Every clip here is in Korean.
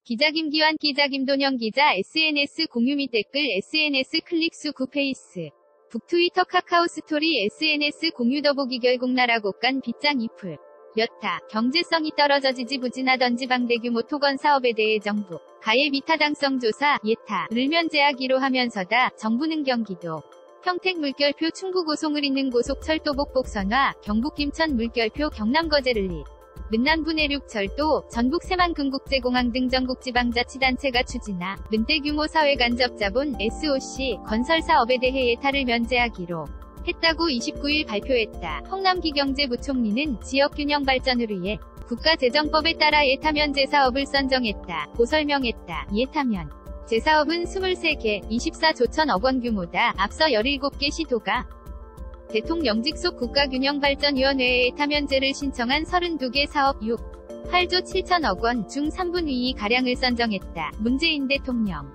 기자 김기환 기자 김돈영 기자 SNS 공유 및 댓글 SNS 클릭수 9페이스 북 트위터 카카오 스토리 SNS 공유 더보기 결국 나라 곳간 빗장 이풀 몇타 경제성이 떨어져 지지부진하던 방대규모 토건 사업에 대해 정부 가의 미타당성 조사 예타를 면제하기로 하면서다 정부는 경기도 평택 물결표 충북 오송을 잇는 고속철도 복복선화 경북 김천 물결표 경남 거제를 는남부 내륙철도 전북 새만금국제공항 등 전국지방자치단체가 추진하 는대규모 사회간접자본 SOC 건설 사업에 대해 예타를 면제하기로 했다고 29일 발표했다. 홍남기경제부총리는 지역균형 발전을 위해 국가재정법에 따라 예타 면제 사업을 선정했다. 고 설명했다. 예타면 제사업은 23개, 24조 1천억 원 규모다. 앞서 17개 시도가 대통령직 속 국가균형발전위원회에 예타 면제를 신청한 32개 사업 8조 7천억 원 중 3분의 2가량을 선정했다. 문재인 대통령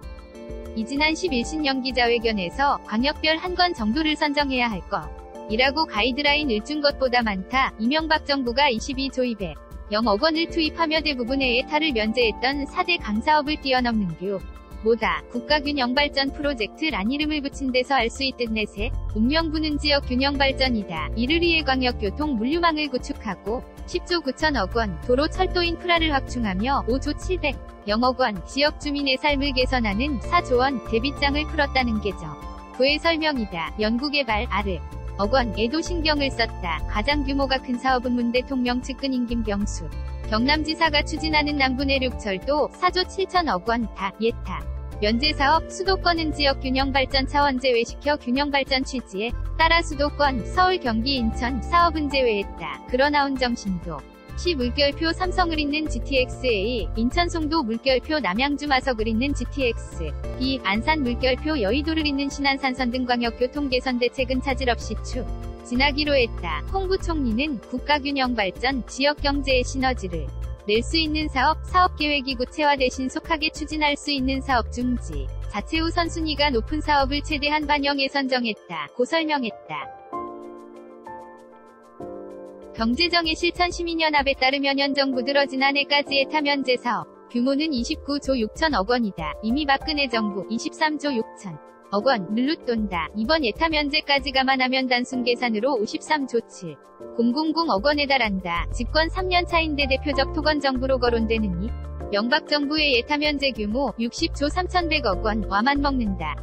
지난 10일 신년기자회견에서 광역별 한 건 정도를 선정해야 할 것이라고 가이드라인을 준 것보다 많다. 이명박 정부가 22조 200억 원을 투입하며 대부분의 예타를 면제했던 4대 강사업을 뛰어넘는 규모다. 국가균형발전 프로젝트란 이름을 붙인 데서 알 수 있듯 내세 운명부는 지역균형발전이다. 이를 위해 광역교통 물류망을 구축하고 10조 9천억 원 도로 철도 인프라를 확충하며 5조 700억 원 지역 주민의 삶을 개선하는 4조 원 대빗장을 풀었다는 게죠. 그의 설명이다. 연구개발 억 원에도 신경을 썼다. 가장 규모가 큰 사업은 문 대통령 측근인 김경수 경남지사가 추진하는 남부내륙철도 4조 7천억 원 다 예타 면제 사업 수도권은 지역균형발전 차원 제외시켜 균형발전 취지에 따라 수도권, 서울, 경기, 인천 사업은 제외했다. 그러나 운정신도 시 물결표 삼성을 잇는 GTX-A, 인천 송도 물결표 남양주 마석을 잇는 GTX-B, 안산 물결표 여의도를 잇는 신안산선 등 광역교통 개선 대책은 차질 없이 추진하기로 했다. 홍 부총리는 국가균형발전, 지역경제의 시너지를 낼 수 있는 사업계획이 구체화돼 신속하게 추진할 수 있는 사업 중지, 자체 우선순위가 높은 사업을 최대한 반영해 선정했다. 고 설명했다. 경제정의 실천 시민연합에 따르면 현 정부 들어 지난해까지 예타 면제 사업 규모는 29조 6천억 원이다. 이미 박근혜 정부 23조 6천억 원을 웃돈다. 이번 예타 면제까지 감안하면 단순 계산으로 53조 7,000억 원에 달한다. 집권 3년 차인데 대표적 토건 정부로 거론되는 이 명박 정부의 예타 면제 규모 60조 3,100억 원와 맞먹는다.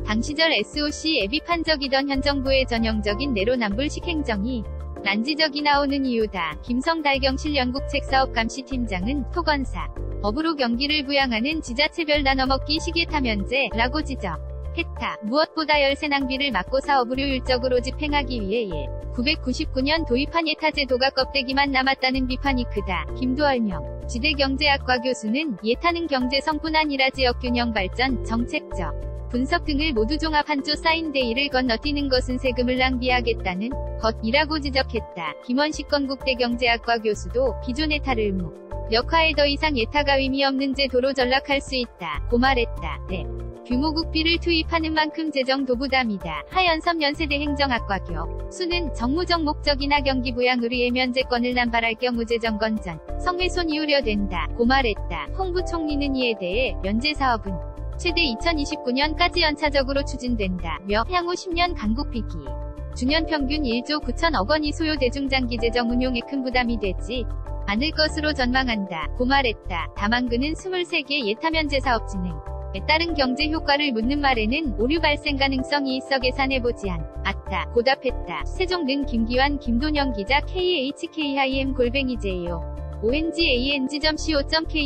당 시절 SOC 애비판적이던 현 정부의 전형적인 내로남불식 행정이 난지적이 나오는 이유다. 김성달경실 연국책사업감시팀장은 토건사 업으로 경기를 부양하는 지자체별 나눠먹기 시예타 면제라고 지적했다. 무엇보다 열세 낭비를 막고 사업을 효율적으로 집행하기 위해 1999년 도입한 예타 제도가 껍데기만 남았다는 비판이 크다. 김두얼명 지대경제학과 교수는 예타는 경제성뿐 아니라 지역균형발전, 정책적 분석 등을 모두 종합한 조 사인데이를 건너뛰는 것은 세금을 낭비하겠다는 것이라고 지적했다. 김원식 건국대경제학과 교수도 기존 예타를 무력화해 더 이상 예타가 의미 없는 제도로 전락할 수 있다. 고 말했다. 규모 국비를 투입하는 만큼 재정도 부담이다. 하연섭 연세대 행정학과 교수는 정무적 목적이나 경기 부양을 위해 면제권을 남발할 경우 재정 건전, 성훼손이 우려된다. 고 말했다. 홍 부총리는 이에 대해 면제 사업은 최대 2029년까지 연차적으로 추진된다며 향후 10년 강국비기 주년 평균 1조 9천억 원이 소요 대중장기 재정 운용에 큰 부담이 되지 않을 것으로 전망한다. 고 말했다. 다만 그는 23개 예타 면제 사업 진행에 따른 경제 효과를 묻는 말에는 오류 발생 가능성이 있어 계산해보지 않았다. 고 답했다. 세종는 김기환 김돈영 기자 KHKIM@j-o-ong.co.kr